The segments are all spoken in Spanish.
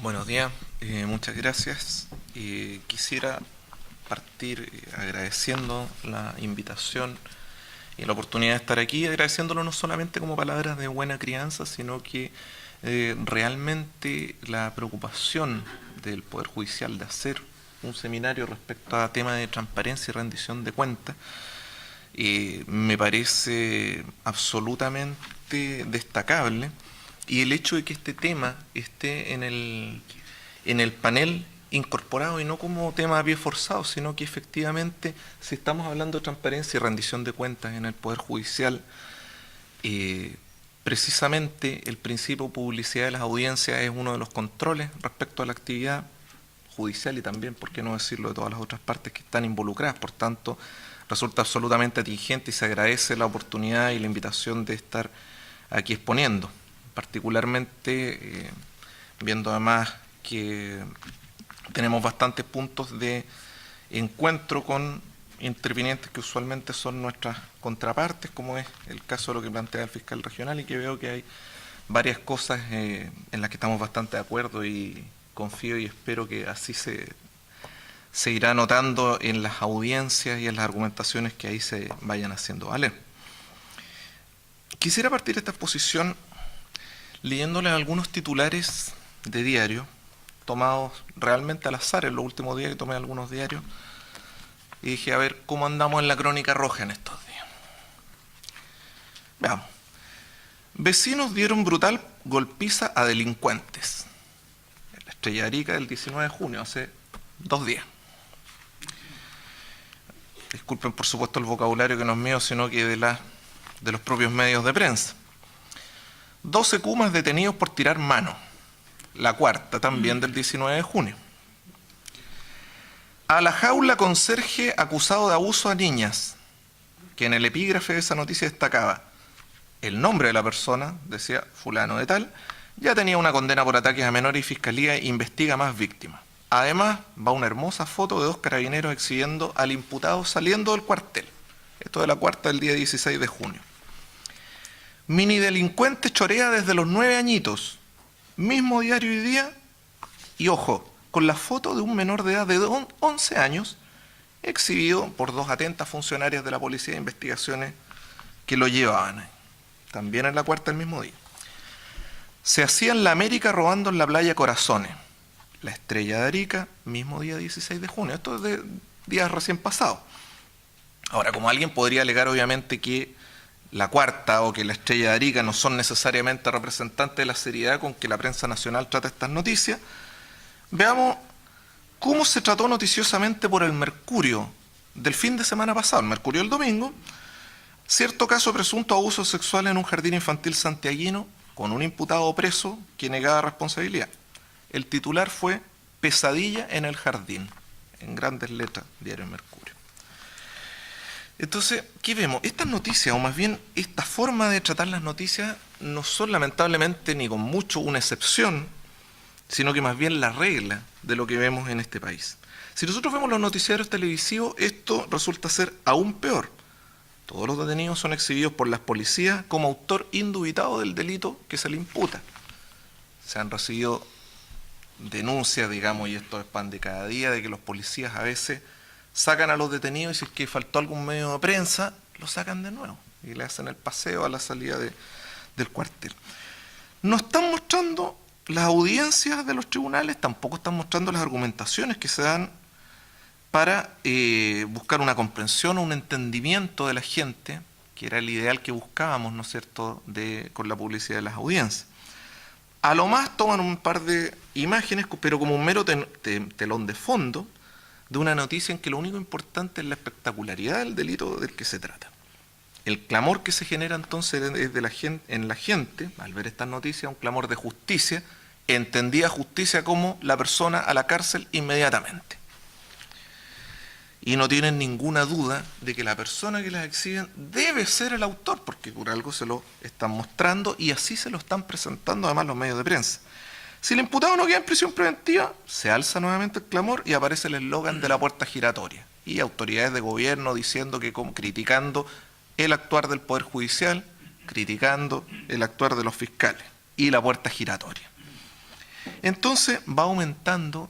Buenos días, muchas gracias. Quisiera partir agradeciendo la invitación y la oportunidad de estar aquí, agradeciéndolo no solamente como palabras de buena crianza, sino que realmente la preocupación del Poder Judicial de hacer un seminario respecto a temas de transparencia y rendición de cuentas me parece absolutamente destacable, y el hecho de que este tema esté en el panel incorporado y no como tema a pie forzado, sino que efectivamente, si estamos hablando de transparencia y rendición de cuentas en el Poder Judicial, precisamente el principio de publicidad de las audiencias es uno de los controles respecto a la actividad judicial y también, por qué no decirlo, de todas las otras partes que están involucradas. Por tanto, resulta absolutamente atingente y se agradece la oportunidad y la invitación de estar aquí exponiendo, particularmente viendo además que tenemos bastantes puntos de encuentro con intervinientes que usualmente son nuestras contrapartes, como es el caso de lo que plantea el fiscal regional, y que veo que hay varias cosas en las que estamos bastante de acuerdo, y confío y espero que así se irá notando en las audiencias y en las argumentaciones que ahí se vayan haciendo valer. Quisiera partir esta exposición leyéndoles algunos titulares de diario, tomados realmente al azar en los últimos días, que tomé algunos diarios, y dije, a ver, ¿cómo andamos en la crónica roja en estos días? Veamos. Vecinos dieron brutal golpiza a delincuentes. La Estrella de Arica del 19 de junio, hace 2 días. Disculpen por supuesto el vocabulario que no es mío, sino que de los propios medios de prensa. 12 cumas detenidos por tirar mano. La cuarta también del 19 de junio. A la jaula conserje acusado de abuso a niñas, que en el epígrafe de esa noticia destacaba el nombre de la persona, decía fulano de tal, ya tenía una condena por ataques a menores y fiscalía investiga más víctimas. Además, va una hermosa foto de 2 carabineros exhibiendo al imputado saliendo del cuartel. Esto de la cuarta del día 16 de junio. Mini delincuente chorea desde los 9 añitos. Mismo diario hoy día, y ojo, con la foto de un menor de edad de 11 años, exhibido por 2 atentas funcionarias de la Policía de Investigaciones que lo llevaban. También en la cuarta del mismo día. Se hacía en la América robando en la playa Corazones. La Estrella de Arica, mismo día 16 de junio. Esto es de días recién pasados. Ahora, como alguien podría alegar obviamente que la cuarta o que la Estrella de Arica no son necesariamente representantes de la seriedad con que la prensa nacional trata estas noticias, veamos cómo se trató noticiosamente por el Mercurio del fin de semana pasado, el Mercurio del domingo, cierto caso de presunto abuso sexual en un jardín infantil santiaguino con un imputado preso que negaba responsabilidad. El titular fue Pesadilla en el jardín, en grandes letras, diario Mercurio. Entonces, ¿qué vemos? Estas noticias, o más bien esta forma de tratar las noticias, no son lamentablemente ni con mucho una excepción, sino que más bien la regla de lo que vemos en este país. Si nosotros vemos los noticiarios televisivos, esto resulta ser aún peor. Todos los detenidos son exhibidos por las policías como autor indubitado del delito que se le imputa. Se han recibido denuncias, digamos, y esto es pan de cada día, de que los policías a veces sacan a los detenidos y si es que faltó algún medio de prensa, lo sacan de nuevo y le hacen el paseo a la salida del cuartel. No están mostrando las audiencias de los tribunales, tampoco están mostrando las argumentaciones que se dan para buscar una comprensión o un entendimiento de la gente, que era el ideal que buscábamos, ¿no es cierto?, con la publicidad de las audiencias. A lo más toman un par de imágenes, pero como un mero telón de fondo de una noticia en que lo único importante es la espectacularidad del delito del que se trata. El clamor que se genera entonces en la gente, al ver estas noticias, un clamor de justicia, entendida justicia como la persona a la cárcel inmediatamente. Y no tienen ninguna duda de que la persona que las exhiben debe ser el autor, porque por algo se lo están mostrando y así se lo están presentando además los medios de prensa. Si el imputado no queda en prisión preventiva, se alza nuevamente el clamor y aparece el eslogan de la puerta giratoria. Y autoridades de gobierno diciendo que, criticando el actuar del Poder Judicial, criticando el actuar de los fiscales y la puerta giratoria. Entonces va aumentando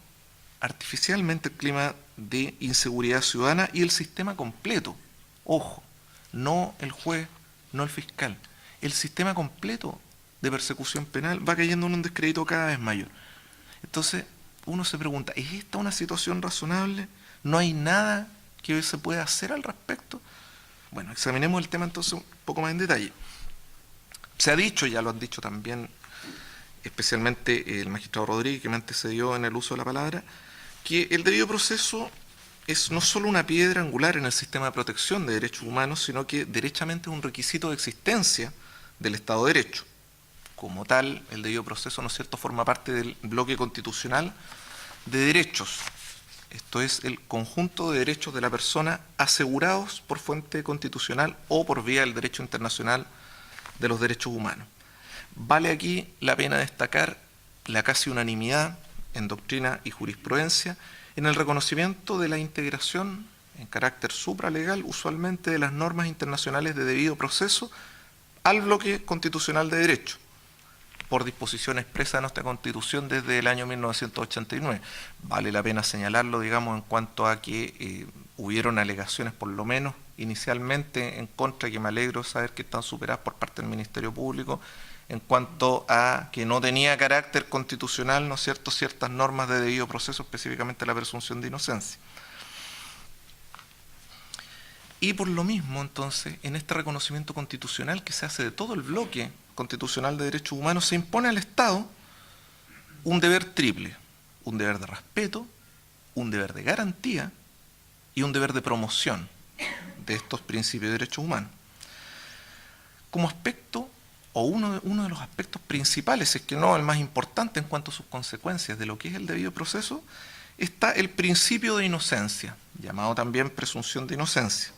artificialmente el clima de inseguridad ciudadana y el sistema completo. Ojo, no el juez, no el fiscal. El sistema completo de persecución penal va cayendo en un descrédito cada vez mayor. Entonces, uno se pregunta, ¿es esta una situación razonable? ¿No hay nada que se pueda hacer al respecto? Bueno, examinemos el tema entonces un poco más en detalle. Se ha dicho, ya lo han dicho también, especialmente el magistrado Rodríguez, que me antecedió en el uso de la palabra, que el debido proceso es no solo una piedra angular en el sistema de protección de derechos humanos, sino que derechamente es un requisito de existencia del Estado de Derecho. Como tal, el debido proceso, ¿no es cierto?, forma parte del bloque constitucional de derechos. Esto es el conjunto de derechos de la persona asegurados por fuente constitucional o por vía del derecho internacional de los derechos humanos. Vale aquí la pena destacar la casi unanimidad en doctrina y jurisprudencia en el reconocimiento de la integración en carácter supralegal, usualmente de las normas internacionales de debido proceso, al bloque constitucional de derecho, por disposición expresa de nuestra Constitución desde el año 1989. Vale la pena señalarlo, digamos, en cuanto a que hubieron alegaciones, por lo menos inicialmente, en contra, que me alegro saber que están superadas por parte del Ministerio Público, en cuanto a que no tenía carácter constitucional, ¿no es cierto?, ciertas normas de debido proceso, específicamente la presunción de inocencia. Y por lo mismo, entonces, en este reconocimiento constitucional que se hace de todo el bloque constitucional de derechos humanos, se impone al Estado un deber triple: un deber de respeto, un deber de garantía y un deber de promoción de estos principios de derechos humanos. Como aspecto, o uno de los aspectos principales, es que no el más importante en cuanto a sus consecuencias de lo que es el debido proceso, está el principio de inocencia, llamado también presunción de inocencia.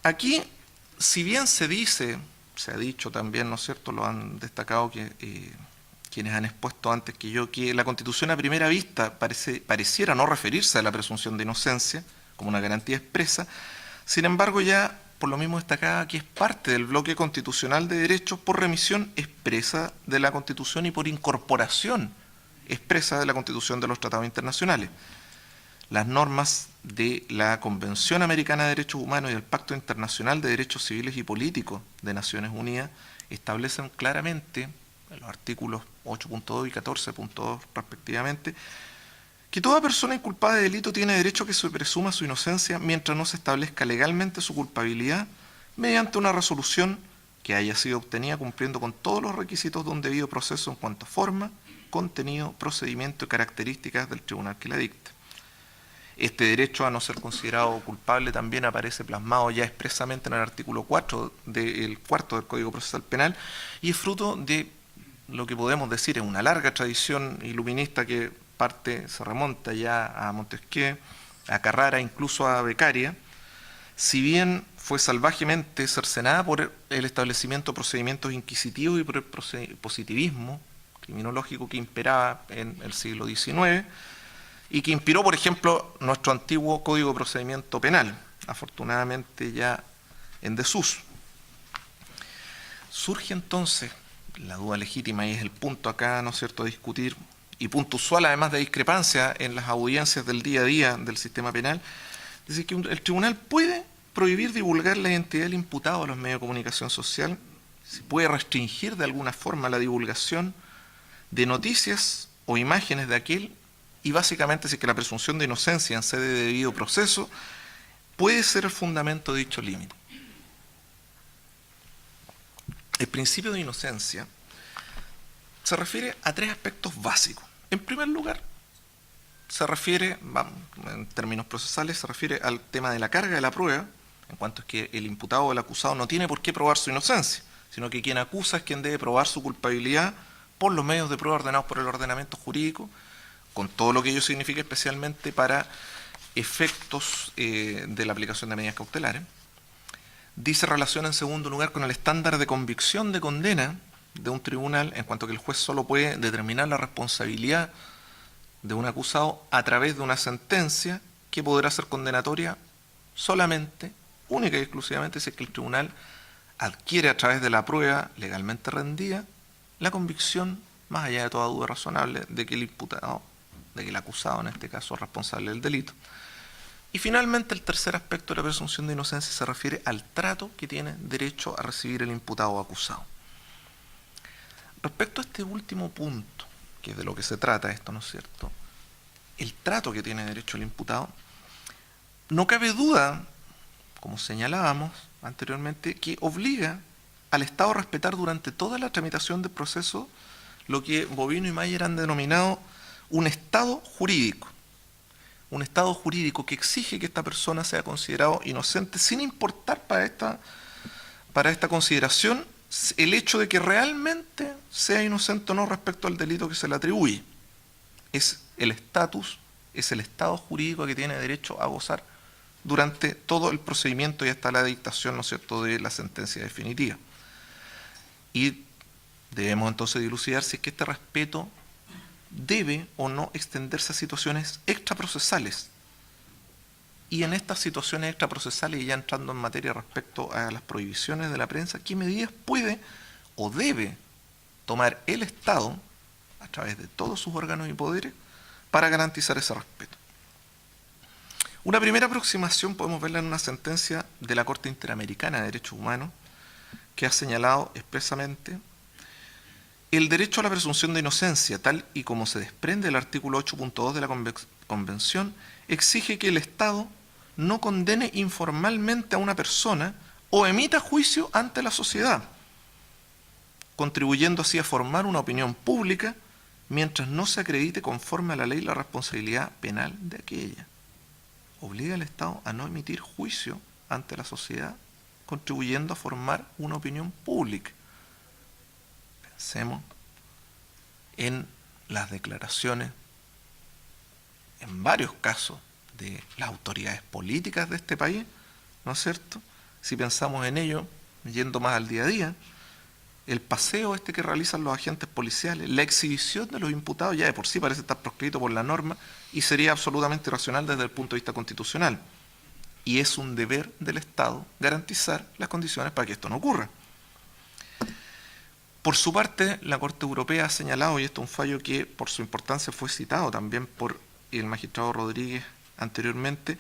Aquí, si bien se dice, se ha dicho también, ¿no es cierto?, lo han destacado quienes han expuesto antes que yo, que la Constitución a primera vista pareciera no referirse a la presunción de inocencia como una garantía expresa, sin embargo ya por lo mismo destacada que es parte del bloque constitucional de derechos por remisión expresa de la Constitución y por incorporación expresa de la Constitución de los tratados internacionales. Las normas de la Convención Americana de Derechos Humanos y del Pacto Internacional de Derechos Civiles y Políticos de Naciones Unidas establecen claramente, en los artículos 8.2 y 14.2 respectivamente, que toda persona inculpada de delito tiene derecho a que se presuma su inocencia mientras no se establezca legalmente su culpabilidad mediante una resolución que haya sido obtenida cumpliendo con todos los requisitos de un debido proceso en cuanto a forma, contenido, procedimiento y características del tribunal que la dicta. Este derecho a no ser considerado culpable también aparece plasmado ya expresamente en el artículo 4 del cuarto del Código Procesal Penal y es fruto de lo que podemos decir es una larga tradición iluminista que se remonta ya a Montesquieu, a Carrara, incluso a Beccaria, si bien fue salvajemente cercenada por el establecimiento de procedimientos inquisitivos y por el positivismo criminológico que imperaba en el siglo XIX y que inspiró, por ejemplo, nuestro antiguo Código de Procedimiento Penal, afortunadamente ya en desuso. Surge entonces la duda legítima, y es el punto acá, ¿no es cierto?, a discutir, y punto usual además de discrepancia en las audiencias del día a día del sistema penal, es decir, que el tribunal puede prohibir divulgar la identidad del imputado a los medios de comunicación social, se puede restringir de alguna forma la divulgación de noticias o imágenes de aquel, y básicamente si es que la presunción de inocencia en sede de debido proceso puede ser el fundamento de dicho límite. El principio de inocencia se refiere a tres aspectos básicos. En primer lugar, se refiere, en términos procesales, se refiere al tema de la carga de la prueba, en cuanto es que el imputado o el acusado no tiene por qué probar su inocencia, sino que quien acusa es quien debe probar su culpabilidad por los medios de prueba ordenados por el ordenamiento jurídico, con todo lo que ello significa, especialmente para efectos de la aplicación de medidas cautelares. Dice relación en segundo lugar con el estándar de convicción de condena de un tribunal, en cuanto que el juez solo puede determinar la responsabilidad de un acusado a través de una sentencia que podrá ser condenatoria solamente, única y exclusivamente, si es que el tribunal adquiere a través de la prueba legalmente rendida la convicción más allá de toda duda razonable, de que el imputado, de que el acusado en este caso es responsable del delito. Y finalmente el tercer aspecto de la presunción de inocencia se refiere al trato que tiene derecho a recibir el imputado o acusado. Respecto a este último punto, que es de lo que se trata esto, ¿no es cierto?, el trato que tiene derecho el imputado, no cabe duda, como señalábamos anteriormente, que obliga al Estado a respetar durante toda la tramitación del proceso lo que Bovino y Mayer han denominado un Estado jurídico. Un Estado jurídico que exige que esta persona sea considerado inocente sin importar para esta consideración el hecho de que realmente sea inocente o no respecto al delito que se le atribuye. Es el estatus, es el Estado jurídico que tiene derecho a gozar durante todo el procedimiento y hasta la dictación, ¿no es cierto?, de la sentencia definitiva. Y debemos entonces dilucidar si es que este respeto debe o no extenderse a situaciones extraprocesales. Y en estas situaciones extraprocesales, y ya entrando en materia respecto a las prohibiciones de la prensa, ¿qué medidas puede o debe tomar el Estado, a través de todos sus órganos y poderes, para garantizar ese respeto? Una primera aproximación podemos verla en una sentencia de la Corte Interamericana de Derechos Humanos, que ha señalado expresamente el derecho a la presunción de inocencia, tal y como se desprende del artículo 8.2 de la Convención, exige que el Estado no condene informalmente a una persona o emita juicio ante la sociedad, contribuyendo así a formar una opinión pública mientras no se acredite conforme a la ley la responsabilidad penal de aquella. Obliga al Estado a no emitir juicio ante la sociedad, contribuyendo a formar una opinión pública. Pensemos en las declaraciones, en varios casos, de las autoridades políticas de este país, ¿no es cierto? Si pensamos en ello, yendo más al día a día, el paseo que realizan los agentes policiales, la exhibición de los imputados, ya de por sí parece estar proscrito por la norma y sería absolutamente irracional desde el punto de vista constitucional. Y es un deber del Estado garantizar las condiciones para que esto no ocurra. Por su parte, la Corte Europea ha señalado, y esto es un fallo que por su importancia fue citado también por el magistrado Rodríguez anteriormente,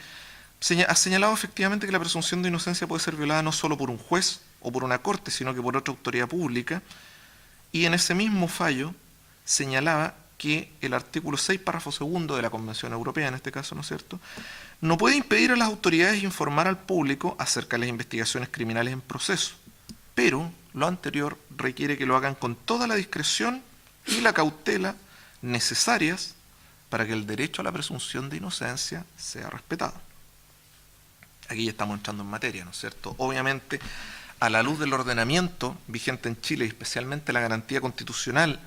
ha señalado efectivamente que la presunción de inocencia puede ser violada no solo por un juez o por una corte, sino que por otra autoridad pública, y en ese mismo fallo señalaba que el artículo 6, párrafo segundo de la Convención Europea, en este caso, ¿no es cierto?, no puede impedir a las autoridades informar al público acerca de las investigaciones criminales en proceso, pero lo anterior requiere que lo hagan con toda la discreción y la cautela necesarias para que el derecho a la presunción de inocencia sea respetado. Aquí ya estamos entrando en materia, ¿no es cierto? Obviamente, a la luz del ordenamiento vigente en Chile, y especialmente la garantía constitucional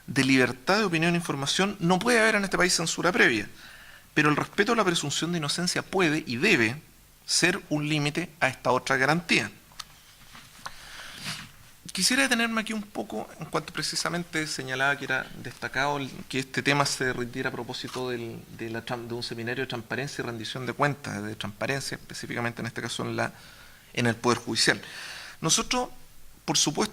de libertad de opinión e información, no puede haber en este país censura previa, pero el respeto a la presunción de inocencia puede y debe ser un límite a esta otra garantía. Quisiera detenerme aquí un poco en cuanto precisamente señalaba que era destacado que este tema se rindiera a propósito de un seminario de transparencia y rendición de cuentas, de transparencia específicamente en este caso en el Poder Judicial. Nosotros, por supuesto,